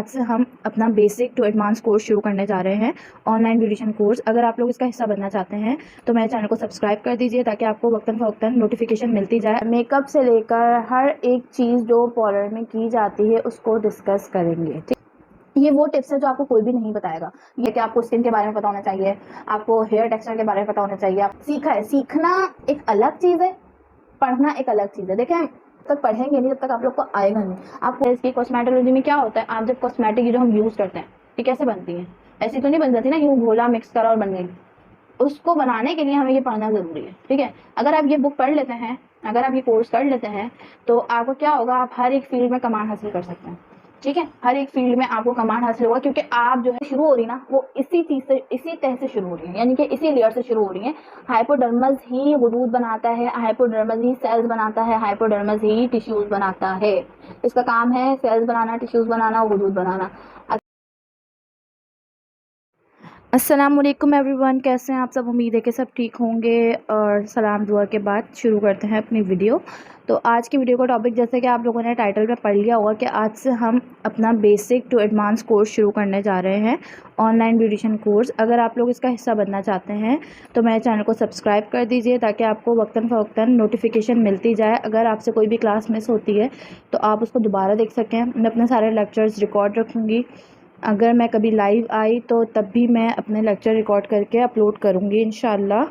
आज से हम अपना बेसिक टू एडवांस कोर्स शुरू करने जा रहे हैं, ऑनलाइन ब्यूटिशियन कोर्स। अगर आप लोग इसका हिस्सा बनना चाहते हैं तो मेरे चैनल को सब्सक्राइब कर दीजिए ताकि आपको वक्तन फ़वक्तन नोटिफिकेशन मिलती जाए। मेकअप से लेकर हर एक चीज़ जो पार्लर में की जाती है उसको डिस्कस करेंगे। ठीक, ये वो टिप्स है जो आपको कोई भी नहीं बताएगा। ये कि आपको स्किन के बारे में पता होना चाहिए, आपको हेयर टेक्सचर के बारे में पता होना चाहिए। आप सीखा है, सीखना एक अलग चीज़ है, पढ़ना एक अलग चीज़ है। देखें, तक पढ़ेंगे नहीं तब तक आप लोग को आएगा नहीं। आपको इसकी कॉस्मेटोलॉजी में क्या होता है, आप जब कॉस्मेटिक जो हम यूज़ करते हैं ये कैसे बनती है, ऐसी तो नहीं बन जाती ना यूँ घोला मिक्स करा और बन गई। उसको बनाने के लिए हमें ये पढ़ना ज़रूरी है। ठीक है, अगर आप ये बुक पढ़ लेते हैं, अगर आप ये कोर्स कर लेते हैं तो आपको क्या होगा, आप हर एक फील्ड में कमांड हासिल कर सकते हैं। ठीक है, हर एक फील्ड में आपको कमांड हासिल होगा, क्योंकि आप जो है शुरू हो रही ना वो इसी चीज़ से, इसी तह से शुरू हो रही है, यानी कि इसी लेयर से शुरू हो रही है। हाइपोडर्मस ही गुदूद बनाता है, हाइपोडर्मस ही सेल्स बनाता है, हाइपोडर्मस ही टिश्यूज बनाता है। इसका काम है सेल्स बनाना, टिश्यूज बनाना और गुदूद बनाना। अस्सलाम वालेकुम एवरीवन, कैसे हैं आप सब? उम्मीद है कि सब ठीक होंगे। और सलाम दुआ के बाद शुरू करते हैं अपनी वीडियो। तो आज की वीडियो का टॉपिक, जैसे कि आप लोगों ने टाइटल में पढ़ लिया होगा, कि आज से हम अपना बेसिक टू एडवांस कोर्स शुरू करने जा रहे हैं, ऑनलाइन ब्यूटिशियन कोर्स। अगर आप लोग इसका हिस्सा बनना चाहते हैं तो मेरे चैनल को सब्सक्राइब कर दीजिए ताकि आपको वक्तन फ़वक्तन नोटिफिकेशन मिलती जाए। अगर आपसे कोई भी क्लास मिस होती है तो आप उसको दोबारा देख सकें। मैं अपने सारे लेक्चर्स रिकॉर्ड रखूँगी। अगर मैं कभी लाइव आई तो तब भी मैं अपने लेक्चर रिकॉर्ड करके अपलोड करूँगी इंशाल्लाह।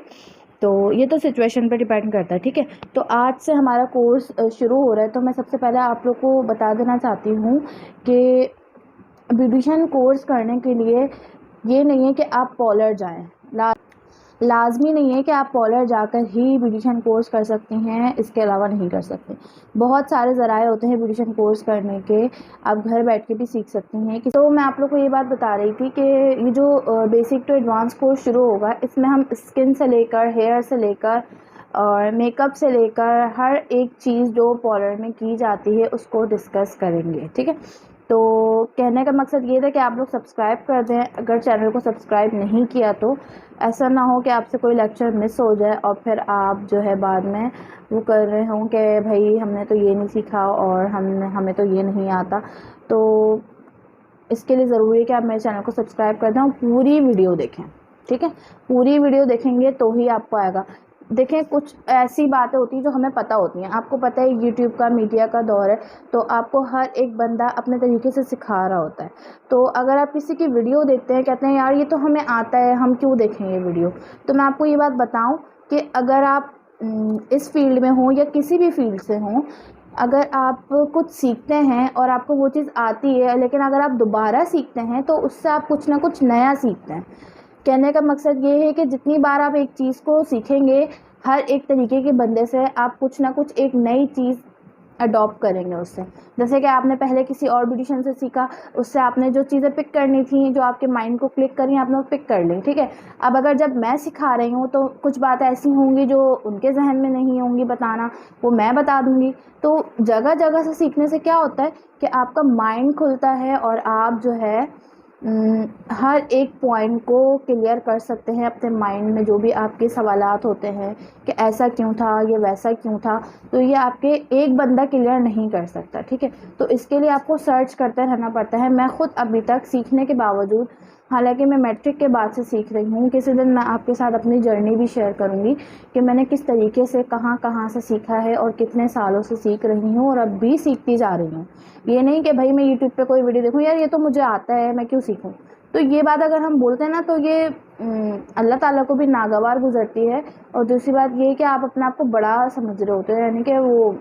तो ये तो सिचुएशन पर डिपेंड करता है। ठीक है, तो आज से हमारा कोर्स शुरू हो रहा है। तो मैं सबसे पहले आप लोग को बता देना चाहती हूँ कि ब्यूटिशियन कोर्स करने के लिए ये नहीं है कि आप पार्लर जाएँ, लाजमी नहीं है कि आप पार्लर जाकर ही ब्यूटिशियन कोर्स कर सकती हैं, इसके अलावा नहीं कर सकते। बहुत सारे ज़राए होते हैं ब्यूटिशियन कोर्स करने के, आप घर बैठ के भी सीख सकती हैं। तो मैं आप लोग को ये बात बता रही थी कि ये जो बेसिक टू एडवांस कोर्स शुरू होगा, इसमें हम स्किन से लेकर हेयर से लेकर और मेकअप से लेकर हर एक चीज़ जो पार्लर में की जाती है उसको डिस्कस करेंगे। ठीक है, तो कहने का मकसद ये था कि आप लोग सब्सक्राइब कर दें अगर चैनल को सब्सक्राइब नहीं किया तो। ऐसा ना हो कि आपसे कोई लेक्चर मिस हो जाए और फिर आप जो है बाद में वो कर रहे हों कि भाई हमने तो ये नहीं सीखा और हमें तो ये नहीं आता। तो इसके लिए ज़रूरी है कि आप मेरे चैनल को सब्सक्राइब कर दें और पूरी वीडियो देखें। ठीक है, पूरी वीडियो देखेंगे तो ही आपको आएगा। देखें, कुछ ऐसी बातें होती हैं जो हमें पता होती हैं। आपको पता है यूट्यूब का, मीडिया का दौर है, तो आपको हर एक बंदा अपने तरीके से सिखा रहा होता है। तो अगर आप किसी की वीडियो देखते हैं, कहते हैं यार ये तो हमें आता है, हम क्यों देखें ये वीडियो। तो मैं आपको ये बात बताऊं कि अगर आप इस फील्ड में हों या किसी भी फील्ड से हों, अगर आप कुछ सीखते हैं और आपको वो चीज़ आती है, लेकिन अगर आप दोबारा सीखते हैं तो उससे आप कुछ ना कुछ नया सीखते हैं। कहने का मकसद ये है कि जितनी बार आप एक चीज़ को सीखेंगे, हर एक तरीके के बंदे से आप कुछ ना कुछ एक नई चीज़ अडॉप्ट करेंगे उससे। जैसे कि आपने पहले किसी और ब्यूटिशियन से सीखा, उससे आपने जो चीज़ें पिक करनी थी, जो आपके माइंड को क्लिक करी, आपने वो पिक कर ली। ठीक है, अब अगर जब मैं सिखा रही हूँ तो कुछ बातें ऐसी होंगी जो उनके जहन में नहीं होंगी बताना, वो मैं बता दूँगी। तो जगह जगह से सीखने से क्या होता है कि आपका माइंड खुलता है और आप जो है हर एक पॉइंट को क्लियर कर सकते हैं अपने माइंड में। जो भी आपके सवालात होते हैं कि ऐसा क्यों था, ये वैसा क्यों था, तो ये आपके एक बंदा क्लियर नहीं कर सकता। ठीक है, तो इसके लिए आपको सर्च करते रहना पड़ता है। मैं ख़ुद अभी तक सीखने के बावजूद, हालांकि मैं मैट्रिक के बाद से सीख रही हूँ, किसी दिन मैं आपके साथ अपनी जर्नी भी शेयर करूँगी कि मैंने किस तरीके से कहाँ कहाँ से सीखा है और कितने सालों से सीख रही हूँ और अब भी सीखती जा रही हूँ। ये नहीं कि भाई मैं यूट्यूब पे कोई वीडियो देखूँ, यार ये तो मुझे आता है, मैं क्यों सीखूँ। तो ये बात अगर हम बोलते हैं ना तो ये अल्लाह ताला को भी नागवार गुजरती है। और दूसरी बात ये कि आप अपने आप को बड़ा समझ रहे होते हैं, यानी कि वो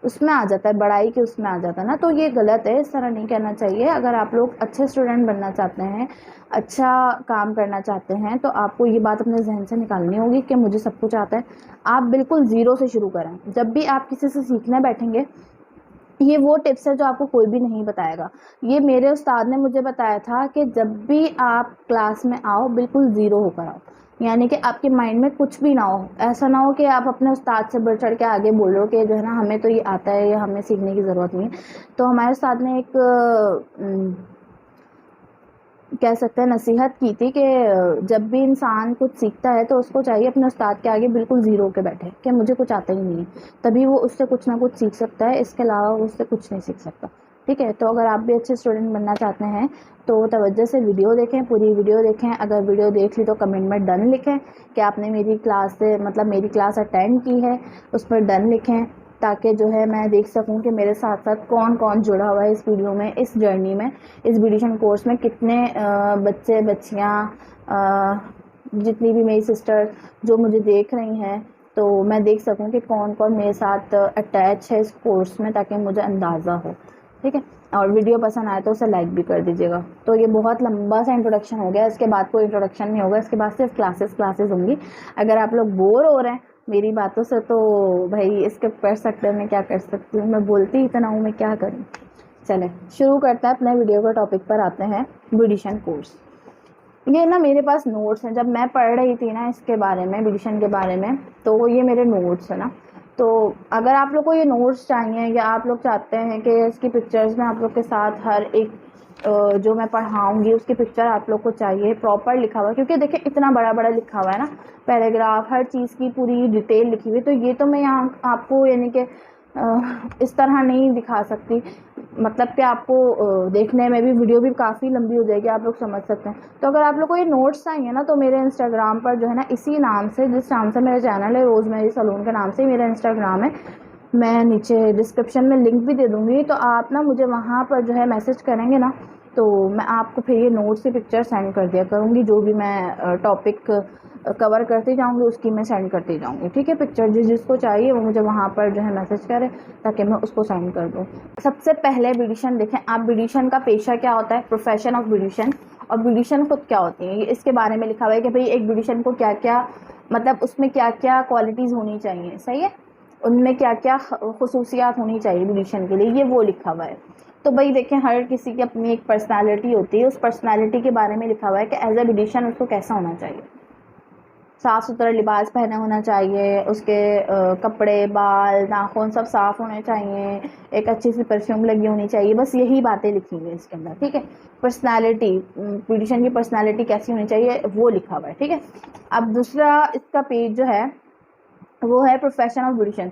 उसमें आ जाता है, बड़ाई के उसमें आ जाता है ना, तो ये गलत है, इस तरह नहीं कहना चाहिए। अगर आप लोग अच्छे स्टूडेंट बनना चाहते हैं, अच्छा काम करना चाहते हैं, तो आपको ये बात अपने जहन से निकालनी होगी कि मुझे सब कुछ आता है। आप बिल्कुल ज़ीरो से शुरू करें। जब भी आप किसी से सीखने बैठेंगे, ये वो टिप्स है जो आपको कोई भी नहीं बताएगा। ये मेरे उस्ताद ने मुझे बताया था कि जब भी आप क्लास में आओ बिल्कुल ज़ीरो होकर आओ, यानी कि आपके माइंड में कुछ भी ना हो। ऐसा ना हो कि आप अपने उस्ताद से बढ़ चढ़ के आगे बोल रहे हो कि जो है ना हमें तो ये आता है या हमें सीखने की ज़रूरत नहीं है। तो हमारे उस्ताद ने एक कह सकते हैं नसीहत की थी कि जब भी इंसान कुछ सीखता है तो उसको चाहिए अपने उस्ताद के आगे बिल्कुल ज़ीरो के बैठे कि मुझे कुछ आता ही नहीं है, तभी वो उससे कुछ ना कुछ सीख सकता है, इसके अलावा वो उससे कुछ नहीं सीख सकता। ठीक है। तो अगर आप भी अच्छे स्टूडेंट बनना चाहते हैं तो तवज्जो से वीडियो देखें, पूरी वीडियो देखें। अगर वीडियो देख ली तो कमेंट में डन लिखें कि आपने मेरी क्लास से मतलब मेरी क्लास अटेंड की है, उस पर डन लिखें, ताकि जो है मैं देख सकूं कि मेरे साथ साथ कौन कौन जुड़ा हुआ है इस वीडियो में, इस जर्नी में, इस ब्यूटिशियन कोर्स में कितने बच्चे बच्चियाँ, जितनी भी मेरी सिस्टर जो मुझे देख रही हैं, तो मैं देख सकूं कि कौन कौन मेरे साथ अटैच है इस कोर्स में, ताकि मुझे अंदाज़ा हो। ठीक है। और वीडियो पसंद आए तो उसे लाइक भी कर दीजिएगा। तो ये बहुत लंबा सा इंट्रोडक्शन हो गया, इसके बाद कोई इंट्रोडक्शन नहीं होगा, इसके बाद सिर्फ क्लासेस होंगी। अगर आप लोग बोर हो रहे हैं मेरी बातों से तो भाई स्किप कर सकते हैं, मैं क्या कर सकती हूँ, मैं बोलती इतना हूँ, मैं क्या करूँ। चले शुरू करते हैं अपने वीडियो के टॉपिक पर आते हैं, ब्यूटिशियन कोर्स। ये ना मेरे पास नोट्स हैं, जब मैं पढ़ रही थी ना इसके बारे में, ब्यूटिशियन के बारे में, तो ये मेरे नोट्स है ना। तो अगर आप लोग को ये नोट्स चाहिए या आप लोग चाहते हैं कि इसकी पिक्चर्स में आप लोग के साथ हर एक जो मैं पढ़ाऊँगी उसकी पिक्चर आप लोग को चाहिए, प्रॉपर लिखा हुआ, क्योंकि देखिए इतना बड़ा बड़ा लिखा हुआ है ना, पैराग्राफ, हर चीज़ की पूरी डिटेल लिखी हुई। तो ये तो मैं यहाँ आपको यानी कि इस तरह नहीं दिखा सकती, मतलब कि आपको देखने में भी वीडियो भी काफ़ी लंबी हो जाएगी, आप लोग समझ सकते हैं। तो अगर आप लोग को ये नोट्स चाहिए ना, तो मेरे इंस्टाग्राम पर जो है ना, इसी नाम से, जिस नाम से मेरा चैनल है रोज़मेरी सलून के नाम से मेरा इंस्टाग्राम है, मैं नीचे डिस्क्रिप्शन में लिंक भी दे दूँगी। तो आप ना मुझे वहाँ पर जो है मैसेज करेंगे ना, तो मैं आपको फिर ये नोट्स की पिक्चर सेंड कर दिया करूँगी, जो भी मैं टॉपिक कवर करती जाऊँगी उसकी मैं सेंड करती जाऊँगी। ठीक है। पिक्चर जिसको चाहिए वो मुझे वहाँ पर जो है मैसेज करे, ताकि मैं उसको सेंड कर दूँ। सबसे पहले ब्यूटिशियन देखें आप, ब्यूटिशियन का पेशा क्या होता है, प्रोफेशन ऑफ ब्यूटिशियन, और ब्यूटिशियन खुद क्या होती है, इसके बारे में लिखा हुआ है कि भाई एक ब्यूटिशियन को क्या क्या, मतलब उसमें क्या क्या क्वालिटीज़ होनी चाहिए, सही है, उनमें क्या क्या खसूसियात होनी चाहिए ब्यूटिशियन के लिए, ये वो लिखा हुआ है। तो भाई देखें हर किसी की अपनी एक पर्सनालिटी होती है, उस पर्सनालिटी के बारे में लिखा हुआ है कि एज ए ब्यूटिशियन उसको कैसा होना चाहिए। साफ़ सुथरा लिबास पहने होना चाहिए, उसके कपड़े, बाल, नाखून सब साफ़ होने चाहिए, एक अच्छी सी परफ्यूम लगी होनी चाहिए, बस यही बातें लिखी हुई है इसके अंदर। ठीक है। पर्सनालिटी, ब्यूटिशियन की पर्सनालिटी कैसी होनी चाहिए वो लिखा हुआ है। ठीक है। अब दूसरा इसका पेज जो है वो है प्रोफेशन ऑफ ब्यूटिशियन।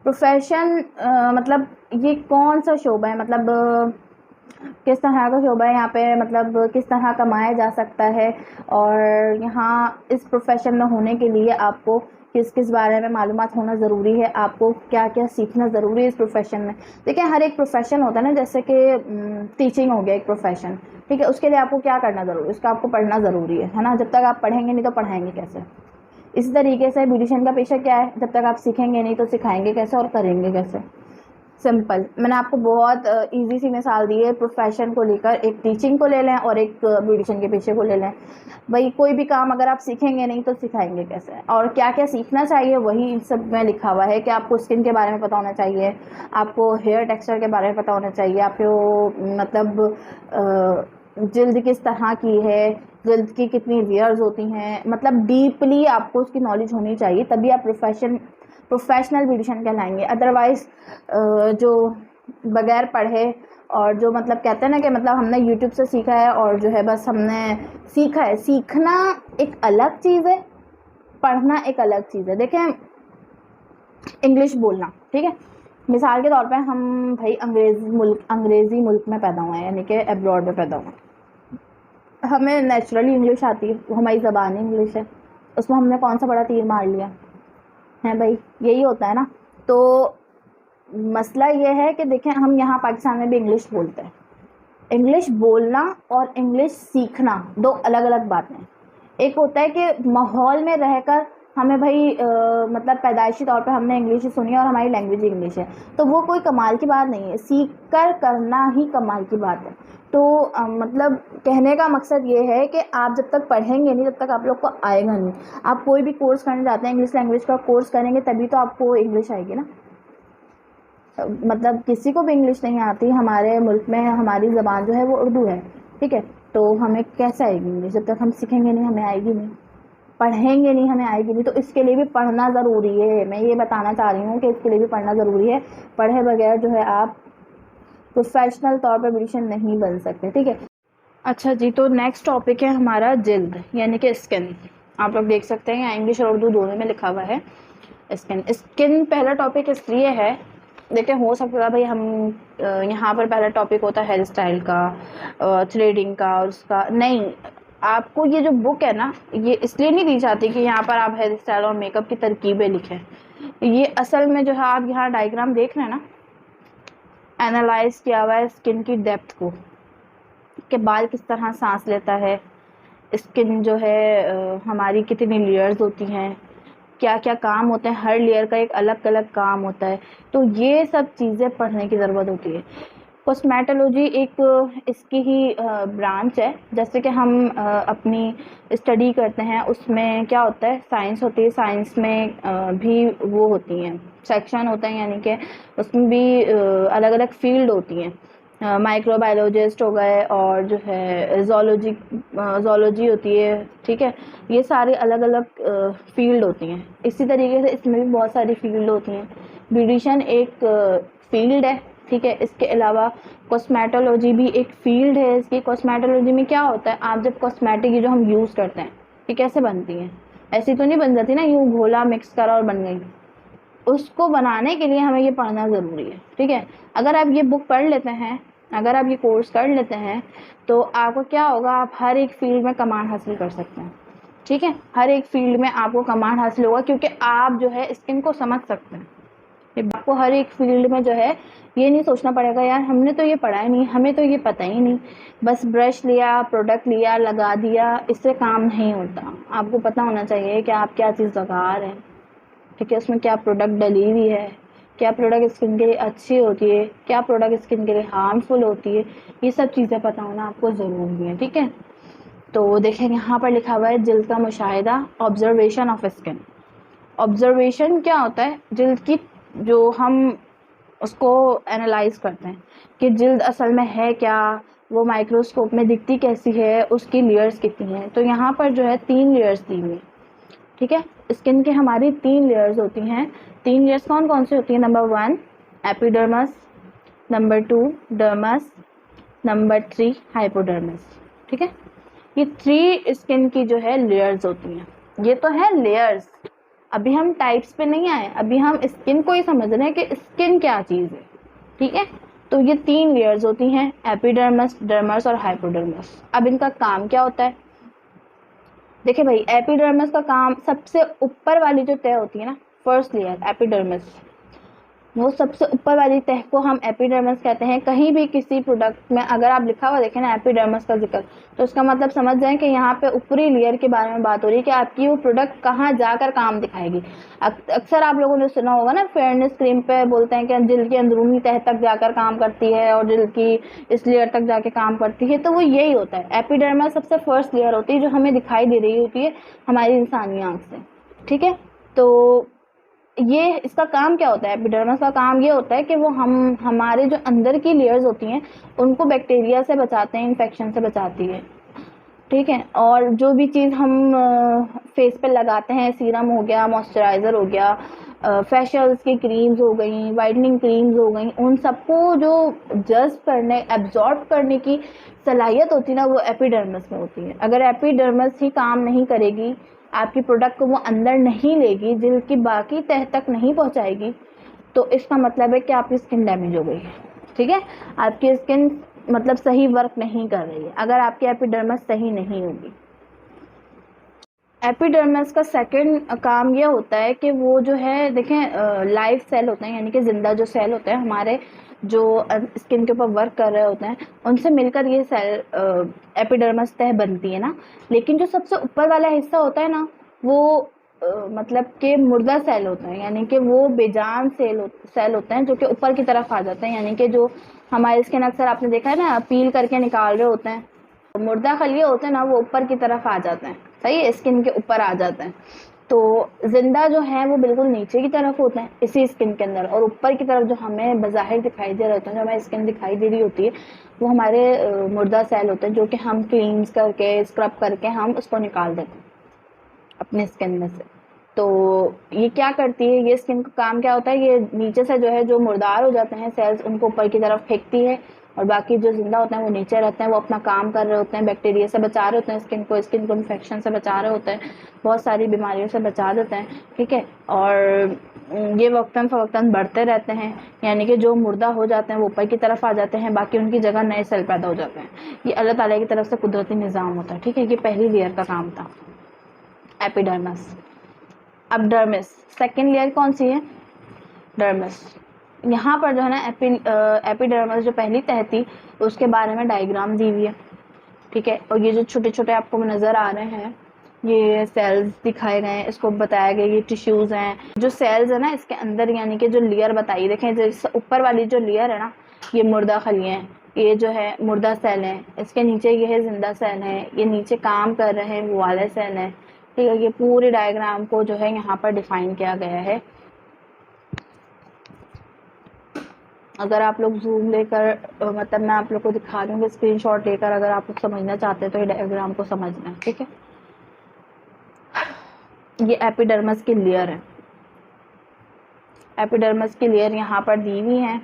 प्रोफेशन मतलब ये कौन सा शोबा है, मतलब किस तरह का शोबा है यहाँ पे, मतलब किस तरह कमाया जा सकता है, और यहाँ इस प्रोफेशन में होने के लिए आपको किस किस बारे में मालूमात होना ज़रूरी है, आपको क्या क्या सीखना ज़रूरी है इस प्रोफेशन में। देखिए हर एक प्रोफेशन होता है ना, जैसे कि टीचिंग हो गया एक प्रोफेशन, ठीक है, उसके लिए आपको क्या करना ज़रूरी है, उसका आपको पढ़ना ज़रूरी है ना। जब तक आप पढ़ेंगे नहीं तो पढ़ाएंगे कैसे। इसी तरीके से ब्यूटिशियन का पेशा क्या है, जब तक आप सीखेंगे नहीं तो सिखाएंगे कैसे और करेंगे कैसे। सिंपल, मैंने आपको बहुत इजी सी मिसाल दी है प्रोफेशन को लेकर, एक टीचिंग को ले लें और एक ब्यूटिशियन के पेशे को ले लें। भाई कोई भी काम अगर आप सीखेंगे नहीं तो सिखाएंगे कैसे, और क्या क्या सीखना चाहिए वही इन सब में लिखा हुआ है कि आपको स्किन के बारे में पता होना चाहिए, आपको हेयर टेक्सचर के बारे में पता होना चाहिए, आपको मतलब जल्द किस तरह की है, जल्द की कितनी लेयर्स होती हैं, मतलब डीपली आपको उसकी नॉलेज होनी चाहिए, तभी आप प्रोफेशनल ब्यूटिशियन कहलाएंगे। अदरवाइज़ जो बगैर पढ़े और जो मतलब कहते हैं ना कि मतलब हमने यूट्यूब से सीखा है और जो है बस हमने सीखा है, सीखना एक अलग चीज़ है, पढ़ना एक अलग चीज़ है। देखें इंग्लिश बोलना, ठीक है, मिसाल के तौर पे हम भाई अंग्रेज़ी मुल्क में पैदा हुए हैं, यानी कि अब्रॉड में पैदा हुए हैं, हमें नेचुरली इंग्लिश आती है, वो हमारी ज़बान इंग्लिश है, उसमें हमने कौन सा बड़ा तीर मार लिया है भाई, यही होता है ना। तो मसला ये है कि देखें हम यहाँ पाकिस्तान में भी इंग्लिश बोलते हैं, इंग्लिश बोलना और इंग्लिश सीखना दो अलग अलग बातें हैं। एक होता है कि माहौल में रहकर हमें भाई मतलब पैदाइशी तौर पे हमने इंग्लिश ही सुनी है और हमारी लैंग्वेज इंग्लिश है, तो वो कोई कमाल की बात नहीं है, सीख कर करना ही कमाल की बात है। तो मतलब कहने का मकसद ये है कि आप जब तक पढ़ेंगे नहीं तब तक आप लोग को आएगा नहीं। आप कोई भी कोर्स करने जाते हैं, इंग्लिश लैंग्वेज का कोर्स करेंगे तभी तो आपको इंग्लिश आएगी ना। मतलब किसी को भी इंग्लिश नहीं आती, हमारे मुल्क में हमारी ज़बान जो है वो उर्दू है, ठीक है, तो हमें कैसे आएगी इंग्लिश, जब तक हम सीखेंगे नहीं हमें आएगी नहीं, पढ़ेंगे नहीं हमें आएगी नहीं। तो इसके लिए भी पढ़ना ज़रूरी है, मैं ये बताना चाह रही हूँ कि इसके लिए भी पढ़ना ज़रूरी है, पढ़े बगैर जो है आप प्रोफेशनल तौर पर ब्यूटिशियन नहीं बन सकते, ठीक है। अच्छा जी, तो नेक्स्ट टॉपिक है हमारा जिल्द यानी कि स्किन। आप लोग देख सकते हैं यहाँ इंग्लिश और उर्दू दोनों में लिखा हुआ है स्किन। स्किन पहला टॉपिक इसलिए है देखिए हो सकता है भाई हम यहाँ पर पहला टॉपिक होता है हेयर स्टाइल का, थ्रेडिंग का और उसका नहीं। आपको ये जो बुक है ना, ये इसलिए नहीं दी जाती कि यहाँ पर आप हेयर स्टाइल और मेकअप की तरकीबें लिखें। ये असल में जो है आप यहाँ डायग्राम देख रहे हैं ना, एनालाइज किया हुआ है स्किन की डेप्थ को, कि बाल किस तरह सांस लेता है, स्किन जो है हमारी कितनी लेयर्स होती हैं, क्या क्या काम होते हैं, हर लेयर का एक अलग अलग काम होता है। तो ये सब चीज़ें पढ़ने की ज़रूरत होती है। कॉस्मेटोलॉजी एक इसकी ही ब्रांच है। जैसे कि हम अपनी स्टडी करते हैं, उसमें क्या होता है, साइंस होती है, साइंस में भी वो होती हैं सेक्शन होते हैं, यानी कि उसमें भी अलग अलग फील्ड होती हैं। माइक्रोबायोलॉजिस्ट हो गए और जो है जोलॉजी होती है, ठीक है। ये सारी अलग अलग फील्ड होती हैं। इसी तरीके से इसमें भी बहुत सारी फील्ड होती हैं। ब्यूटिशियन एक फील्ड है, ठीक है। इसके अलावा कॉस्मेटोलॉजी भी एक फील्ड है इसकी। कॉस्मेटोलॉजी में क्या होता है, आप जब कॉस्मेटिक ये जो हम यूज़ करते हैं, ये कैसे बनती हैं, ऐसी तो नहीं बन जाती ना, यूँ घोला मिक्स करा और बन गई। उसको बनाने के लिए हमें ये पढ़ना ज़रूरी है, ठीक है। अगर आप ये बुक पढ़ लेते हैं, अगर आप ये कोर्स कर लेते हैं, तो आपको क्या होगा, आप हर एक फील्ड में कमांड हासिल कर सकते हैं, ठीक है। हर एक फील्ड में आपको कमांड हासिल होगा, क्योंकि आप जो है स्किन को समझ सकते हैं। आपको हर एक फील्ड में जो है ये नहीं सोचना पड़ेगा यार हमने तो ये पढ़ा ही नहीं, हमें तो ये पता ही नहीं, बस ब्रश लिया, प्रोडक्ट लिया, लगा दिया, इससे काम नहीं होता। आपको पता होना चाहिए कि आप क्या चीज़ लगा रहे हैं, ठीक है, उसमें क्या प्रोडक्ट डली हुई है, क्या प्रोडक्ट स्किन के लिए अच्छी होती है, क्या प्रोडक्ट स्किन के लिए हार्मफुल होती है। ये सब चीज़ें पता होना आपको ज़रूरी है, ठीक है। तो देखें यहाँ पर लिखा हुआ है जिल्द का मुशाहिदा, ऑब्जर्वेशन ऑफ स्किन। ऑब्जर्वेशन क्या होता है, जिल्द की जो हम उसको एनालाइज करते हैं कि जिल्द असल में है क्या, वो माइक्रोस्कोप में दिखती कैसी है, उसकी लेयर्स कितनी हैं। तो यहाँ पर जो है 3 लेयर्स दी हुई, ठीक है। स्किन की हमारी 3 लेयर्स होती हैं। 3 लेयर्स कौन कौन सी होती हैं, number 1 epidermis, number 2 dermis, number 3 हाइपोडर्मस, ठीक है। ये 3 स्किन की जो है लेयर्स होती हैं। ये तो है लेयर्स, अभी हम टाइप्स पे नहीं आए, अभी हम स्किन को ही समझ रहे हैं कि स्किन क्या चीज़ है, ठीक है। तो ये 3 लेयर्स होती हैं, एपिडर्मस, डर्मस और हाइपोडर्मस। अब इनका काम क्या होता है, देखिए भाई, एपिडर्मिस का काम, सबसे ऊपर वाली जो तह होती है ना, फर्स्ट लेयर एपिडर्मिस, वो सबसे ऊपर वाली तह को हम एपिडर्मिस कहते हैं। कहीं भी किसी प्रोडक्ट में अगर आप लिखा हुआ देखें ना एपिडर्मिस का जिक्र, तो इसका मतलब समझ जाएं कि यहाँ पे ऊपरी लेयर के बारे में बात हो रही है कि आपकी वो प्रोडक्ट कहाँ जाकर काम दिखाएगी। अक्सर आप लोगों ने सुना होगा ना, फेयरनेस क्रीम पे बोलते हैं कि जिल्द की अंदरूनी तह तक जाकर काम करती है और जिल्द की इस लेयर तक जाके काम करती है। तो वो यही होता है, एपिडर्मिस सबसे फर्स्ट लेयर होती है जो हमें दिखाई दे रही होती है हमारी इंसानी आँख से, ठीक है। तो ये इसका काम क्या होता है, एपिडर्मिस का काम ये होता है कि वो हमारे जो अंदर की लेयर्स होती हैं उनको बैक्टीरिया से बचाते हैं, इन्फेक्शन से बचाती है, ठीक है। और जो भी चीज़ हम फेस पे लगाते हैं, सीरम हो गया, मॉइस्चराइज़र हो गया, फेशियल्स की क्रीम्स हो गई, वाइटनिंग क्रीम्स हो गई, उन सबको जो जज्ब करने, एब्जॉर्ब करने की सलाहियत होती है ना, वो एपिडर्मिस में होती है। अगर एपिडर्मिस ही काम नहीं करेगी, आपकी प्रोडक्ट को वो अंदर नहीं लेगी, जिल्द की बाकी तह तक नहीं पहुंचाएगी, तो इसका मतलब है कि आपकी स्किन डैमेज हो गई है, ठीक है। आपकी स्किन मतलब सही वर्क नहीं कर रही है अगर आपकी एपिडर्मिस सही नहीं होगी। एपिडर्मिस का सेकंड काम ये होता है कि वो जो है, देखें, लाइव सेल होते हैं, यानी कि जिंदा जो सेल होते हैं हमारे, जो स्किन के ऊपर वर्क कर रहे होते हैं, उनसे मिलकर ये सेल एपिडर्मिस तह बनती है ना। लेकिन जो सबसे ऊपर वाला हिस्सा होता है ना, वो मतलब कि मुर्दा सेल होते हैं, यानी कि वो बेजान सेल होते हैं जो कि ऊपर की तरफ आ जाते हैं। यानी कि जो हमारी स्किन अक्सर आपने देखा है ना, पील करके निकाल रहे होते हैं, मुर्दा खलिए होते हैं ना, वो ऊपर की तरफ आ जाते हैं, सही है, स्किन के ऊपर आ जाते हैं। तो जिंदा जो है वो बिल्कुल नीचे की तरफ होते हैं इसी स्किन के अंदर, और ऊपर की तरफ जो हमें बज़ाहिर दिखाई दे रहे होते हैं, जो हमें स्किन दिखाई दे रही होती है, वो हमारे मुर्दा सेल होते हैं, जो कि हम क्लींस करके, स्क्रब करके हम उसको निकाल देते हैं अपने स्किन में से। तो ये क्या करती है, ये स्किन का काम क्या होता है, ये नीचे से जो है, जो मुर्दार हो जाते हैं सेल्स, उनको ऊपर की तरफ फेंकती है, और बाकी जो जिंदा होते हैं वो नीचे रहते हैं, वो अपना काम कर रहे होते हैं, बैक्टीरिया से बचा रहे होते हैं, स्किन को इन्फेक्शन से बचा रहे होते हैं, बहुत सारी बीमारियों से बचा देते हैं। ठीक है, और ये वक्तन फ़वक्तन बढ़ते रहते हैं, यानी कि जो मुर्दा हो जाते हैं वो ऊपर की तरफ आ जाते हैं, बाकी उनकी जगह नए सेल पैदा हो जाते हैं। ये अल्लाह ताला की तरफ से कुदरती निज़ाम होता है। ठीक है, ये पहली लेयर का काम था, एपिडर्मिस। अब डर्मिस, सेकेंड लेयर कौन सी है? डर्मिस। यहाँ पर जो है ना एपिडर्मिस जो पहली तह थी उसके बारे में डायग्राम दी हुई है। ठीक है, और ये जो छोटे छोटे आपको नज़र आ रहे हैं ये सेल्स दिखाए गए हैं, इसको बताया गया ये टिश्यूज़ हैं। जो सेल्स है ना इसके अंदर, यानी कि जो लेयर बताई, देखें जैसे ऊपर वाली जो लेयर है ना ये मुर्दा खलियाँ हैं, ये जो है मुर्दा सेल हैं, इसके नीचे ये है जिंदा सेल है, ये नीचे काम कर रहे हैं वो वाले सेल हैं। ठीक है, ये पूरे डायग्राम को जो है यहाँ पर डिफाइन किया गया है। अगर आप लोग जूम लेकर मतलब मैं आप लोग को दिखा दूँगी स्क्रीनशॉट लेकर, अगर आप लोग समझना चाहते हैं तो ये डायग्राम को समझना है। ठीक है, ये एपिडर्मिस की लेयर है, एपिडर्मिस की लेयर यहाँ पर दी हुई है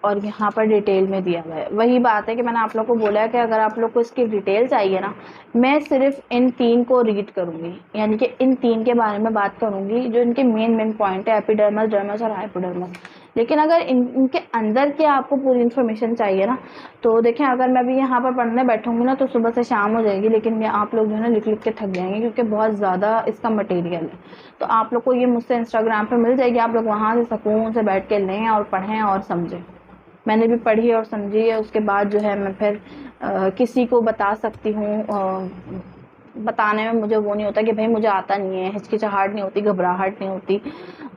और यहाँ पर डिटेल में दिया हुआ है। वही बात है कि मैंने आप लोग को बोला है कि अगर आप लोग को इसकी डिटेल चाहिए ना, मैं सिर्फ इन तीन को रीड करूँगी, यानी कि इन तीन के बारे में बात करूँगी जो इनके मेन पॉइंट है, एपिडर्मिस, डर्मिस और हाइपोडर्मिस। लेकिन अगर इनके अंदर की आपको पूरी इन्फॉर्मेशन चाहिए ना, तो देखें अगर मैं भी यहाँ पर पढ़ने बैठूंगी ना तो सुबह से शाम हो जाएगी, लेकिन आप लोग जो है ना लिख लिख के थक जाएंगे क्योंकि बहुत ज़्यादा इसका मटेरियल है। तो आप लोग को ये मुझसे इंस्टाग्राम पर मिल जाएगी, आप लोग वहाँ से सुकून से बैठ के लें और पढ़ें और समझें। मैंने भी पढ़ी और समझी है, उसके बाद जो है मैं फिर किसी को बता सकती हूँ। बताने में मुझे वो नहीं होता कि भाई मुझे आता नहीं है, हिचकिचाहट नहीं होती, घबराहट नहीं होती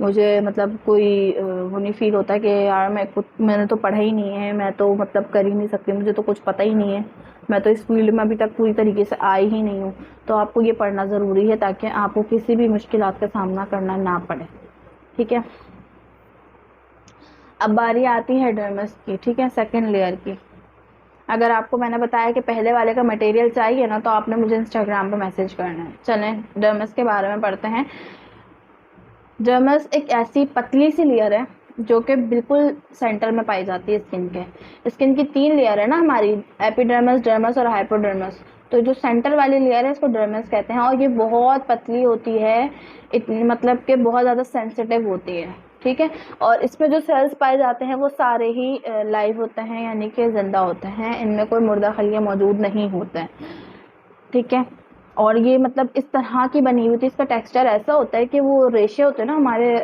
मुझे, मतलब कोई वो नहीं फील होता कि यार मैंने तो पढ़ा ही नहीं है, मैं तो मतलब कर ही नहीं सकती, मुझे तो कुछ पता ही नहीं है, मैं तो इस फील्ड में अभी तक पूरी तरीके से आई ही नहीं हूँ। तो आपको ये पढ़ना ज़रूरी है ताकि आपको किसी भी मुश्किलात का सामना करना ना पड़े। ठीक है, अब बारी आती है डर्मिस की। ठीक है, सेकंड लेयर की। अगर आपको मैंने बताया कि पहले वाले का मटेरियल चाहिए ना तो आपने मुझे इंस्टाग्राम पर मैसेज करना है। चलें डर्मिस के बारे में पढ़ते हैं। डर्मिस एक ऐसी पतली सी लेयर है जो कि बिल्कुल सेंटर में पाई जाती है स्किन के। स्किन की तीन लेयर है ना हमारी, एपिडर्मिस, डर्मिस और हाइपोडर्मिस। तो जो सेंटर वाली लेयर है इसको डर्मिस कहते हैं और ये बहुत पतली होती है, इतनी मतलब कि बहुत ज़्यादा सेंसिटिव होती है। ठीक है, और इसमें जो सेल्स पाए जाते हैं वो सारे ही लाइव होते हैं, यानी कि जिंदा होते हैं, इनमें कोई मुर्दा खलियाँ मौजूद नहीं होते हैं। ठीक है, और ये मतलब इस तरह की बनी हुई थी, इसका टेक्सचर ऐसा होता है कि वो रेशे होते हैं ना हमारे,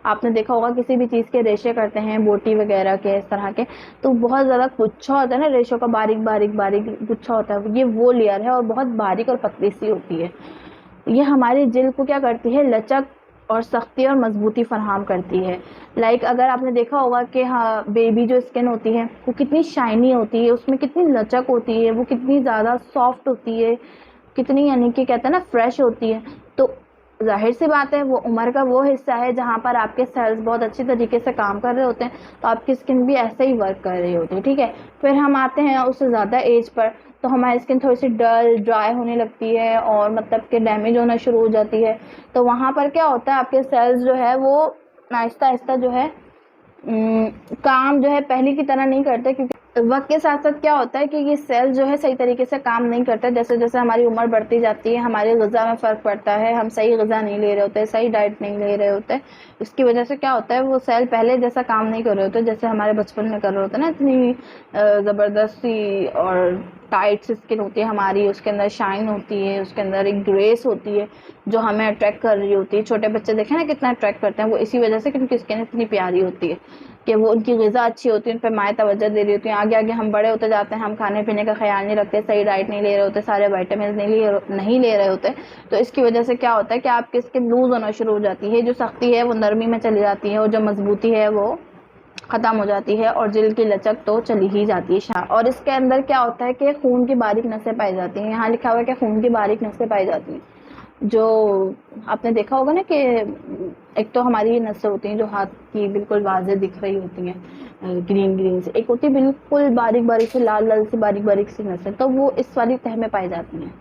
आपने देखा होगा किसी भी चीज़ के रेशे करते हैं, बोटी वगैरह के इस तरह के, तो बहुत ज़्यादा गुच्छा होता है ना रेशों का, बारीक बारीक बारीक गुच्छा होता है, ये वो लेयर है और बहुत बारीक और पतली सी होती है। ये हमारी जिल्द को क्या करती है, लचक और सख्ती और मजबूती फराहम करती है। लाइक अगर आपने देखा होगा कि हाँ बेबी जो स्किन होती है वो कितनी शाइनी होती है, उसमें कितनी लचक होती है, वो कितनी ज़्यादा सॉफ्ट होती है, कितनी यानी कि कहते हैं ना फ्रेश होती है। तो जाहिर सी बात है वो उम्र का वो हिस्सा है जहाँ पर आपके सेल्स बहुत अच्छी तरीके से काम कर रहे होते हैं, तो आपकी स्किन भी ऐसे ही वर्क कर रही होती है। ठीक है, फिर हम आते हैं उससे ज़्यादा एज पर, तो हमारी स्किन थोड़ी सी डल ड्राई होने लगती है और मतलब कि डैमेज होना शुरू हो जाती है। तो वहाँ पर क्या होता है, आपके सेल्स जो है वो आहिस्ता आहिस्ता जो है काम जो है पहले की तरह नहीं करते, क्योंकि वक्त के साथ साथ क्या होता है कि ये सेल जो है सही तरीके से काम नहीं करता। जैसे जैसे हमारी उम्र बढ़ती जाती है हमारी ग़िज़ा में फ़र्क पड़ता है, हम सही ग़िज़ा नहीं ले रहे होते, सही डाइट नहीं ले रहे होते, इसकी वजह से क्या होता है वो सेल पहले जैसा काम नहीं कर रहे होते जैसे हमारे बचपन में कर रहे होते ना। इतनी ज़बरदस्ती और टाइट स्किन होती है हमारी, उसके अंदर शाइन होती है, उसके अंदर एक ग्रेस होती है जो हमें अट्रैक्ट कर रही होती है। छोटे बच्चे देखें ना कितना अट्रैक्ट करते हैं, वो इसी वजह से कि उनकी स्किन इतनी प्यारी होती है कि वो उनकी ग़िज़ा अच्छी होती है, उन पर माएँ तवज्जो दे रही होती हैं। आगे आगे हम बड़े होते जाते हैं, हम खाने पीने का ख्याल नहीं रखते, सही डाइट नहीं ले रहे होते, सारे विटामिन नहीं ले रहे होते, तो इसकी वजह से क्या होता है कि आपकी स्किन लूज़ होना शुरू हो जाती है, जो सख्ती है वो नरमी में चली जाती है और जो मजबूती है वो ख़त्म हो जाती है और जिल्द की लचक तो चली ही जाती है। और इसके अंदर क्या होता है कि खून की बारीक नसें पाई जाती हैं। यहाँ लिखा हुआ है कि खून की बारीक नसें पाई जाती हैं, जो आपने देखा होगा ना कि एक तो हमारी ये नसें होती हैं जो हाथ की बिल्कुल वाज़े दिख रही होती हैं ग्रीन ग्रीन से, एक होती है बिल्कुल बारीक बारीक से लाल लाल से बारीक बारीक सी नसें, तो वो इस वाली तह में पाई जाती हैं।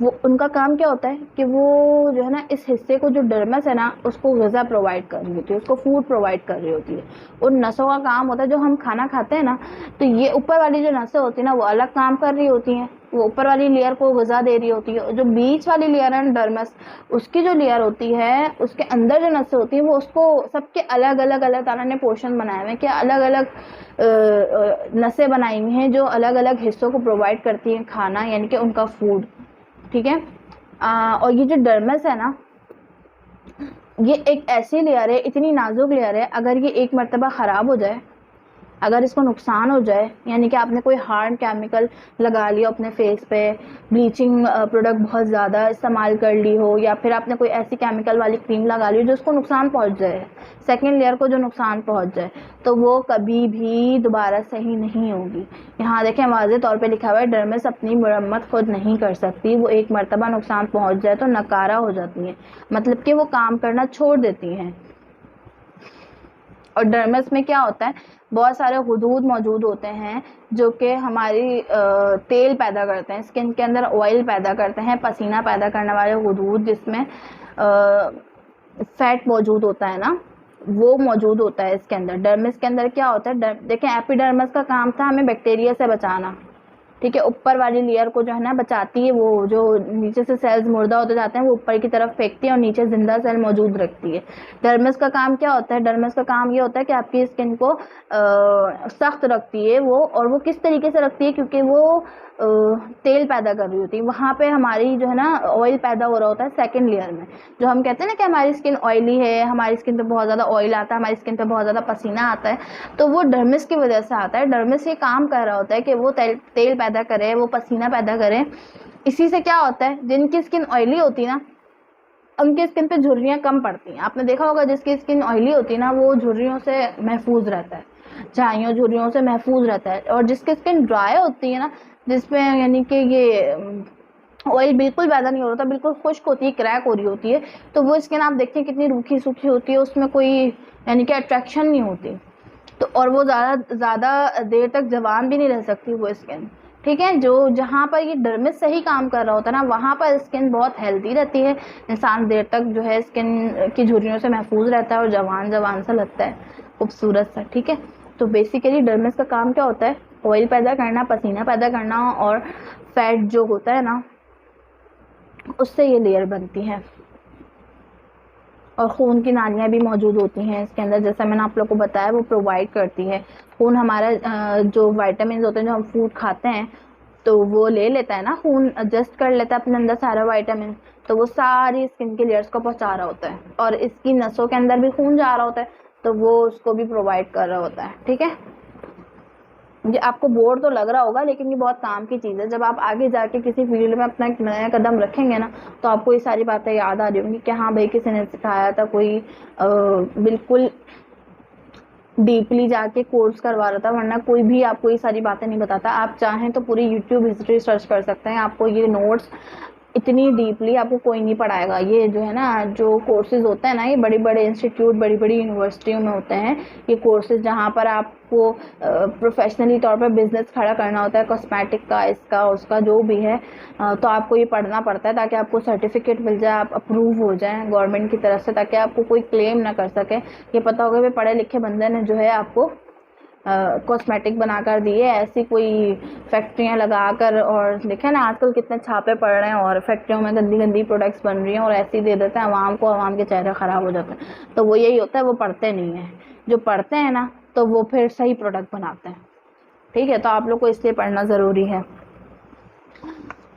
वो उनका काम क्या होता है कि वो जो है ना इस हिस्से को, जो डर्मस है ना, उसको ग़िज़ा प्रोवाइड कर रही होती है, उसको फूड प्रोवाइड कर रही होती है। उन नसों का काम होता है, जो हम खाना खाते हैं ना, तो ये ऊपर वाली जो नसें होती हैं ना, वो अलग काम कर रही होती हैं, वो ऊपर वाली लेयर को ग़िज़ा दे रही होती है। और जो बीच वाली लेयर है ना डर्मस, उसकी जो लेयर होती है, उसके अंदर जो नसें होती हैं, वो उसको सबके अलग अलग अल्लाह ताला ने पोर्शन बनाए हुए हैं कि अलग अलग नसें बनाई हुई हैं जो अलग अलग हिस्सों को प्रोवाइड करती हैं खाना, यानी कि उनका फूड। ठीक है। और ये जो डर्मस है ना, ये एक ऐसी लेयर है, इतनी नाजुक लेयर है, अगर ये एक मर्तबा ख़राब हो जाए, अगर इसको नुकसान हो जाए, यानी कि आपने कोई हार्ड केमिकल लगा लिया अपने फेस पे, ब्लीचिंग प्रोडक्ट बहुत ज़्यादा इस्तेमाल कर ली हो, या फिर आपने कोई ऐसी केमिकल वाली क्रीम लगा ली जो उसको नुकसान पहुंच जाए, सेकेंड लेयर को जो नुकसान पहुंच जाए, तो वो कभी भी दोबारा सही नहीं होगी। यहाँ देखें वाज़ेह तौर पे लिखा हुआ है, डर्मिस अपनी मरम्मत खुद नहीं कर सकती, वो एक मरतबा नुकसान पहुँच जाए तो नकारा हो जाती हैं, मतलब कि वो काम करना छोड़ देती हैं। और डर्मस में क्या होता है, बहुत सारे हुदूद मौजूद होते हैं जो कि हमारी तेल पैदा करते हैं, स्किन के अंदर ऑयल पैदा करते हैं, पसीना पैदा करने वाले हुदूद, जिसमें फैट मौजूद होता है ना, वो मौजूद होता है इसके अंदर। डर्मिस के अंदर क्या होता है, देखें एपिडर्मिस का काम था हमें बैक्टीरिया से बचाना, ठीक है, ऊपर वाली लेयर को जो है ना बचाती है, वो जो नीचे से सेल्स मुर्दा होते जाते हैं वो ऊपर की तरफ फेंकती है और नीचे जिंदा सेल मौजूद रखती है। डर्मिस का काम क्या होता है, डर्मिस का काम ये होता है कि आपकी स्किन को सख्त रखती है वो, और वो किस तरीके से रखती है, क्योंकि वो तेल पैदा कर रही होती है, वहाँ पे हमारी जो है ना ऑयल पैदा हो रहा होता है सेकेंड लेयर में। जो हम कहते हैं ना कि हमारी स्किन ऑयली है, हमारी स्किन पे बहुत ज़्यादा ऑयल आता है, हमारी स्किन पे बहुत ज़्यादा पसीना आता है, तो वो डर्मिस की वजह से आता है। डर्मिस ये काम कर रहा होता है कि वो तेल पैदा करे, वो पसीना पैदा करे। इसी से क्या होता है, जिनकी स्किन ऑयली होती है ना, उनकी स्किन पे झुर्रियाँ कम पड़ती हैं। आपने देखा होगा जिसकी स्किन ऑयली होती है ना, वो झुर्रियों से महफूज रहता है, झाइयों झुर्रियों से महफूज रहता है। और जिसकी स्किन ड्राई होती है ना, जिसमें यानी कि ये ऑयल बिल्कुल पैदा नहीं हो रहा था, बिल्कुल खुश्क होती है, क्रैक हो रही होती है, तो वो स्किन आप देखते हैं कितनी रूखी सूखी होती है, उसमें कोई यानी कि अट्रैक्शन नहीं होती, तो और वो ज़्यादा देर तक जवान भी नहीं रह सकती वो स्किन। ठीक है, जो जहाँ पर ये डर्मिस सही काम कर रहा होता है ना, वहाँ पर स्किन बहुत हेल्दी रहती है, इंसान देर तक जो है स्किन की झुर्रियों से महफूज रहता है और जवान जवान सा लगता है, खूबसूरत सा। ठीक है, तो बेसिकली डर्मिस का काम क्या होता है, ऑयल पैदा करना, पसीना पैदा करना, और फैट जो होता है ना उससे ये लेयर बनती है। और खून की नालियाँ भी मौजूद होती हैं इसके अंदर, जैसा मैंने आप लोग को बताया, वो प्रोवाइड करती है खून। हमारा जो विटामिन होते हैं, जो हम फूड खाते हैं, तो वो ले लेता है ना, खून एडजस्ट कर लेता है अपने अंदर सारा विटामिन, तो वो सारी स्किन के लेयर्स को पहुंचा रहा होता है, और इसकी नसों के अंदर भी खून जा रहा होता है, तो वो उसको भी प्रोवाइड कर रहा होता है। ठीक है, ये आपको बोर तो लग रहा होगा, लेकिन ये बहुत काम की चीज़ है। जब आप आगे जाके किसी फील्ड में अपना एक नया कदम रखेंगे ना, तो आपको ये सारी बातें याद आ रही होंगी कि हाँ भाई, किसी ने सिखाया था, कोई बिल्कुल डीपली जाके कोर्स करवा रहा था, वरना कोई भी आपको ये सारी बातें नहीं बताता। आप चाहें तो पूरी यूट्यूब हिस्ट्री सर्च कर सकते हैं, आपको ये नोट्स इतनी डीपली आपको कोई नहीं पढ़ाएगा। ये जो है ना, जो कोर्सेज होते हैं ना, ये बड़ी बड़े इंस्टीट्यूट, बड़ी बड़ी यूनिवर्सिटियों में होते हैं ये कोर्सेज, जहाँ पर आपको प्रोफेशनली तौर पर बिजनेस खड़ा करना होता है, कॉस्मेटिक का, इसका उसका जो भी है, तो आपको ये पढ़ना पड़ता है ताकि आपको सर्टिफिकेट मिल जाए, आप अप्रूव हो जाएं गवर्नमेंट की तरफ से, ताकि आपको कोई क्लेम ना कर सके। ये पता होगा कि पढ़े लिखे बंदे ने जो है आपको कॉस्मेटिक बनाकर दिए, ऐसी कोई फैक्ट्रियां लगाकर, और देखें ना आजकल कितने छापे पड़ रहे हैं, और फैक्ट्रियों में गंदी गंदी प्रोडक्ट्स बन रही हैं, और ऐसे ही दे देते हैं आवाम को, आवाम के चेहरे ख़राब हो जाते हैं। तो वो यही होता है, वो पढ़ते नहीं हैं। जो पढ़ते हैं ना, तो वो फिर सही प्रोडक्ट बनाते हैं। ठीक है, तो आप लोग को इसलिए पढ़ना ज़रूरी है।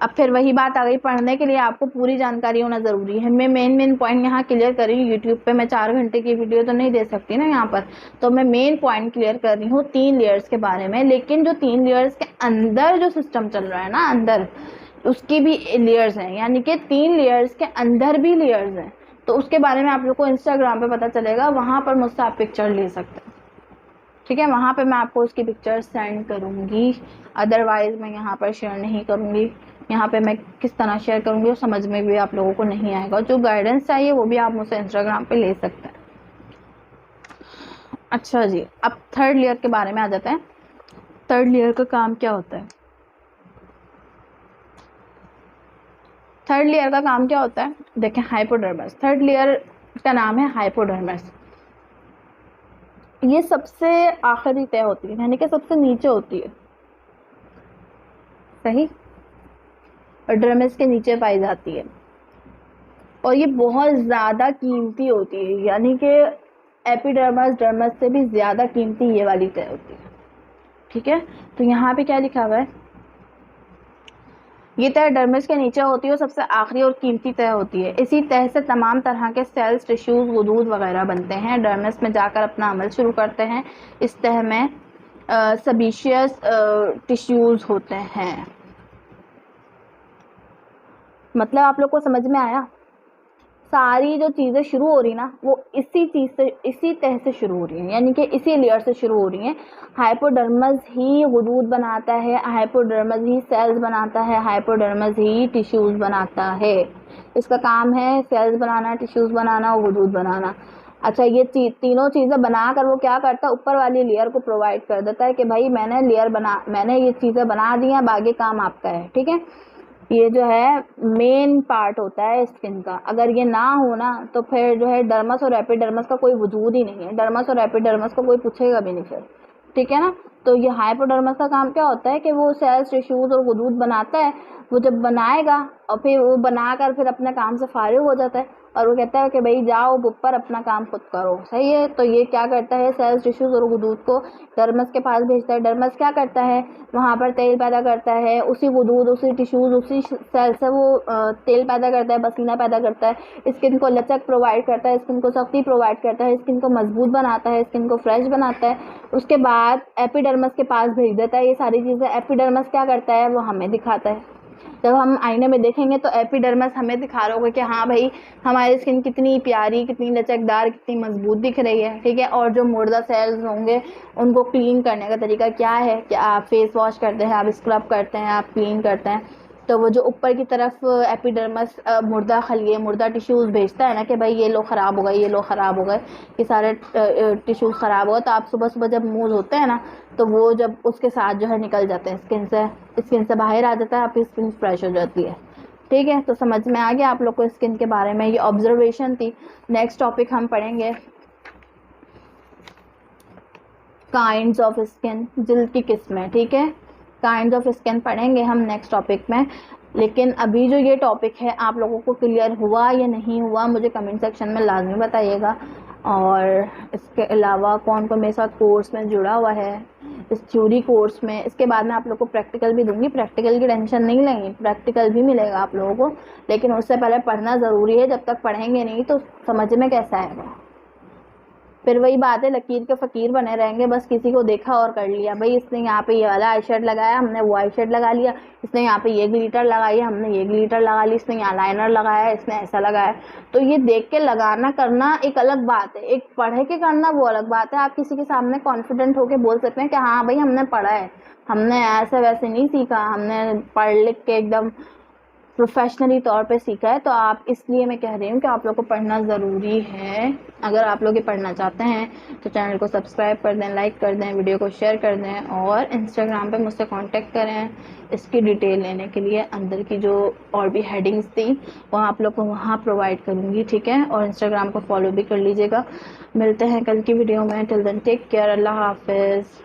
अब फिर वही बात आ गई, पढ़ने के लिए आपको पूरी जानकारी होना ज़रूरी है। मैं मेन पॉइंट यहाँ क्लियर कर रही हूँ। यूट्यूब पे मैं 4 घंटे की वीडियो तो नहीं दे सकती ना यहाँ पर, तो मैं मेन पॉइंट क्लियर कर रही हूँ 3 लेयर्स के बारे में। लेकिन जो 3 लेयर्स के अंदर जो सिस्टम चल रहा है ना, अंदर उसकी भी लेयर्स हैं, यानी कि 3 लेयर्स के अंदर भी लेयर्स हैं, तो उसके बारे में आप लोग को इंस्टाग्राम पर पता चलेगा, वहाँ पर मुझसे आप पिक्चर ले सकते हैं। ठीक है, वहाँ पे मैं आपको उसकी पिक्चर सेंड करूँगी, अदरवाइज़ मैं यहाँ पर शेयर नहीं करूँगी। यहाँ पे मैं किस तरह शेयर करूँगी वो समझ में भी आप लोगों को नहीं आएगा। जो गाइडेंस चाहिए वो भी आप मुझसे इंस्टाग्राम पे ले सकते हैं। अच्छा जी, अब थर्ड लेयर के बारे में आ जाते हैं। थर्ड लेयर का काम क्या होता है। थर्ड लेयर का काम क्या होता है, देखें हाइपोडर्मस, थर्ड लेयर का नाम है हाइपोडर्मस। ये सबसे आखिरी तय होती है, यानी कि सबसे नीचे होती है, सही, और डर्मिस के नीचे पाई जाती है, और ये बहुत ज़्यादा कीमती होती है, यानी कि एपिडर्मस डर्मस से भी ज़्यादा कीमती ये वाली तय होती है। ठीक है, तो यहाँ पे क्या लिखा हुआ है, ये तह डर्मिस के नीचे होती है और सबसे आखिरी और कीमती तह होती है। इसी तह से तमाम तरह के सेल्स, टिश्यूज़, गुदूद वगैरह बनते हैं। डर्मिस में जाकर अपना अमल शुरू करते हैं। इस तह में सबीशियस टिश्यूज़ होते हैं। मतलब आप लोग को समझ में आया, सारी जो चीज़ें शुरू हो रही ना वो इसी चीज़ से, इसी तह से शुरू हो रही हैं, यानी कि इसी लेयर से शुरू हो रही हैं। हाइपोडर्मस ही गुदूद बनाता है, हाइपोडर्मस ही सेल्स बनाता है, हाइपोडर्मस ही टिश्यूज़ बनाता है। इसका काम है सेल्स बनाना, टिश्यूज़ बनाना और गुदूद बनाना। अच्छा, ये तीनों चीज़ें बनाकर वो क्या करता है, ऊपर वाली लेयर को प्रोवाइड कर देता है कि भाई मैंने ये चीज़ें बना दी हैं, बाकी काम आपका है। ठीक है, ये जो है मेन पार्ट होता है स्किन का। अगर ये ना हो ना तो फिर जो है डर्मस और एपिडर्मस का कोई वजूद ही नहीं है, डर्मस और एपिडर्मस को कोई पूछेगा भी नहीं फिर। ठीक है ना, तो ये हाइपोडर्मस का काम क्या होता है कि वो सेल्स, टिश्यूज और गुदूद बनाता है। वो जब बनाएगा और फिर वो बनाकर फिर अपने काम से फारिग हो जाता है और वो कहता है कि भाई जाओ ऊपर अपना काम खुद करो। सही है, तो ये क्या करता है, सेल्स, टिश्यूज और गुदूद को डर्मस के पास भेजता है। डर्मस क्या करता है, वहाँ पर तेल पैदा करता है, उसी गुदूद, उसी टिश्यूज, उसी सेल से वो तेल पैदा करता है, पसीना पैदा करता है, स्किन को लचक प्रोवाइड करता है, स्किन को सख्ती प्रोवाइड करता है, स्किन को मजबूत बनाता है, स्किन को फ्रेश बनाता है। उसके बाद एपिडर्मस के पास भेज देता है ये सारी चीज़ें। एपिडर्मस क्या करता है, वो हमें दिखाता है। जब हम आईने में देखेंगे तो एपिडर्मस हमें दिखा रहा होगा कि हाँ भाई हमारी स्किन कितनी प्यारी, कितनी लचकदार, कितनी मजबूत दिख रही है। ठीक है, और जो मुर्दा सेल्स होंगे उनको क्लीन करने का तरीका क्या है कि आप फेस वॉश करते हैं, आप स्क्रब करते हैं, आप क्लीन करते हैं, तो वो जो ऊपर की तरफ एपिडर्मस मुर्दा खलिए, मुर्दा टिश्यूज़ भेजता है ना कि भाई ये लो ख़राब हो गए, ये लो ख़राब हो गए, ये सारे टिश्यूज़ ख़राब हो गए। तो आप सुबह सुबह जब मुँह धोते हैं ना तो वो जब उसके साथ जो है निकल जाते हैं, स्किन से बाहर आ जाता है, आपकी स्किन फ्रेश हो जाती है। ठीक है, तो समझ में आ गया आप लोग को स्किन के बारे में, ये ऑब्जर्वेशन थी। नेक्स्ट टॉपिक हम पढ़ेंगे काइंड्स ऑफ स्किन, जिल्द की किस्में। ठीक है, काइंड्स ऑफ स्किन पढ़ेंगे हम नेक्स्ट टॉपिक में। लेकिन अभी जो ये टॉपिक है आप लोगों को क्लियर हुआ या नहीं हुआ मुझे कमेंट सेक्शन में लाजमी बताइएगा। और इसके अलावा कौन कौन मेरे साथ कोर्स में जुड़ा हुआ है इस थ्योरी कोर्स में, इसके बाद में आप लोग को प्रैक्टिकल भी दूंगी। प्रैक्टिकल की टेंशन नहीं लेंगे, प्रैक्टिकल भी मिलेगा आप लोगों को, लेकिन उससे पहले पढ़ना ज़रूरी है। जब तक पढ़ेंगे नहीं तो समझ में कैसा आएगा। फिर वही बात है, लकीर के फ़कीर बने रहेंगे, बस किसी को देखा और कर लिया। भाई इसने यहाँ पे ये वाला आई शेड लगाया, हमने वो आई शेड लगा लिया, इसने यहाँ पे ये ग्लिटर लगाई, हमने ये ग्लिटर लगा ली, इसने यहाँ लाइनर लगाया, इसने ऐसा लगाया। तो ये देख के लगाना करना एक अलग बात है, एक पढ़ के करना वो अलग बात है। आप किसी के सामने कॉन्फिडेंट होके बोल सकते हैं कि हाँ भाई हमने पढ़ा है, हमने ऐसे वैसे नहीं सीखा, हमने पढ़ लिख के एकदम प्रोफेशनली तौर पे सीखा है। तो आप, इसलिए मैं कह रही हूँ कि आप लोग को पढ़ना ज़रूरी है। अगर आप लोग ये पढ़ना चाहते हैं तो चैनल को सब्सक्राइब कर दें, लाइक कर दें, वीडियो को शेयर कर दें और इंस्टाग्राम पे मुझसे कांटेक्ट करें इसकी डिटेल लेने के लिए। अंदर की जो और भी हेडिंग्स थी वो आप लोग को वहाँ प्रोवाइड करूँगी। ठीक है, और इंस्टाग्राम को फॉलो भी कर लीजिएगा। मिलते हैं कल की वीडियो में, टिल देन टेक केयर, अल्लाह हाफिज़।